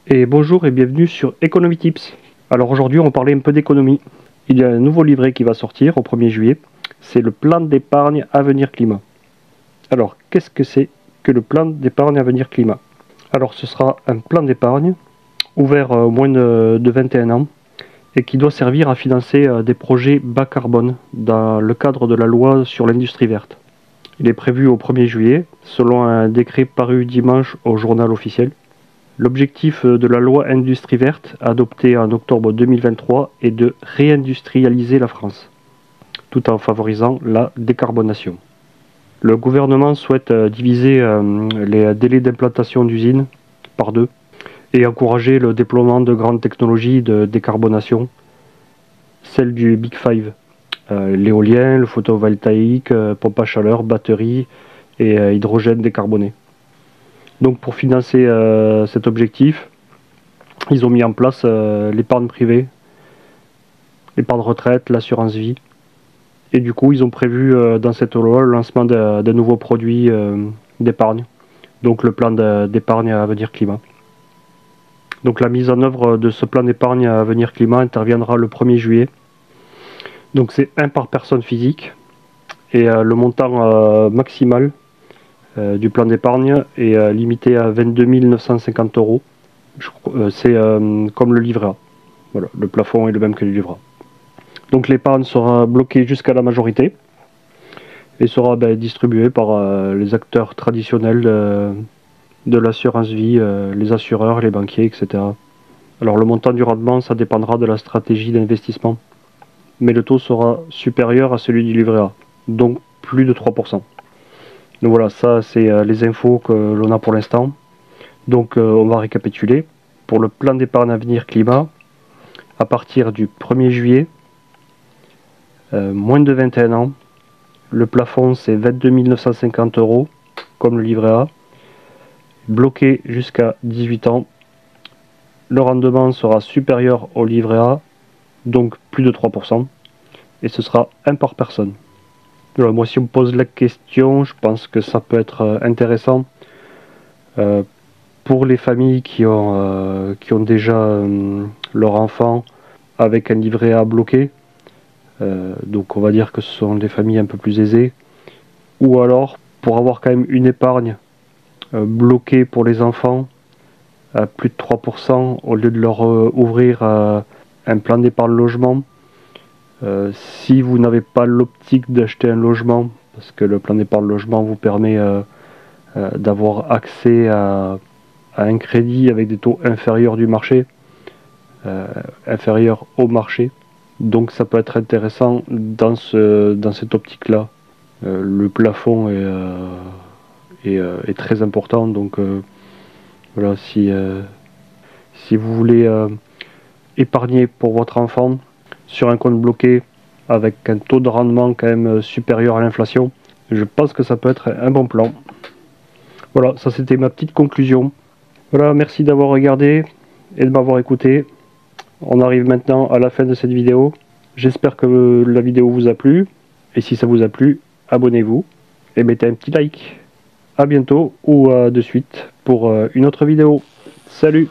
Et bonjour et bienvenue sur Economy Tips. Alors aujourd'hui on va parler un peu d'économie. Il y a un nouveau livret qui va sortir au 1er juillet, c'est le plan d'épargne avenir climat. Alors qu'est-ce que c'est que le plan d'épargne avenir climat? Alors ce sera un plan d'épargne ouvert aux moins de 21 ans et qui doit servir à financer des projets bas carbone dans le cadre de la loi sur l'industrie verte. Il est prévu au 1er juillet selon un décret paru dimanche au journal officiel. L'objectif de la loi Industrie verte, adoptée en octobre 2023, est de réindustrialiser la France, tout en favorisant la décarbonation. Le gouvernement souhaite diviser les délais d'implantation d'usines par deux et encourager le déploiement de grandes technologies de décarbonation, celles du Big Five, l'éolien, le photovoltaïque, pompe à chaleur, batterie et hydrogène décarboné. Donc pour financer cet objectif, ils ont mis en place l'épargne privée, l'épargne retraite, l'assurance vie. Et du coup, ils ont prévu dans cette loi le lancement d'un nouveau produit d'épargne, donc le plan d'épargne à avenir climat. Donc la mise en œuvre de ce plan d'épargne à avenir climat interviendra le 1er juillet. Donc c'est 1 par personne physique et le montant maximal du plan d'épargne est limité à 22 950 €. C'est comme le livret A. Voilà, le plafond est le même que le livret A. Donc l'épargne sera bloquée jusqu'à la majorité et sera distribuée par les acteurs traditionnels de l'assurance vie, les assureurs, les banquiers, etc. Alors le montant du rendement, ça dépendra de la stratégie d'investissement, mais le taux sera supérieur à celui du livret A, donc plus de 3%. Donc voilà, ça c'est les infos que l'on a pour l'instant. Donc on va récapituler. Pour le plan d'épargne avenir climat, à partir du 1er juillet, moins de 21 ans, le plafond c'est 22 950 €, comme le livret A, bloqué jusqu'à 18 ans, le rendement sera supérieur au livret A, donc plus de 3%, et ce sera 1 par personne. Alors, moi si on me pose la question, je pense que ça peut être intéressant pour les familles qui ont déjà leur enfant avec un livret A bloqué. Donc on va dire que ce sont des familles un peu plus aisées, ou alors pour avoir quand même une épargne bloquée pour les enfants à plus de 3% au lieu de leur ouvrir un plan d'épargne logement. Si vous n'avez pas l'optique d'acheter un logement, parce que le plan d'épargne logement vous permet d'avoir accès à un crédit avec des taux inférieurs du marché, inférieurs au marché. Donc ça peut être intéressant dans cette optique-là. Le plafond est très important, donc voilà, si vous voulez épargner pour votre enfant sur un compte bloqué avec un taux de rendement quand même supérieur à l'inflation, je pense que ça peut être un bon plan. Voilà, ça c'était ma petite conclusion. Voilà, merci d'avoir regardé et de m'avoir écouté. On arrive maintenant à la fin de cette vidéo. J'espère que la vidéo vous a plu. Et si ça vous a plu, abonnez-vous et mettez un petit like. A bientôt ou de suite pour une autre vidéo. Salut!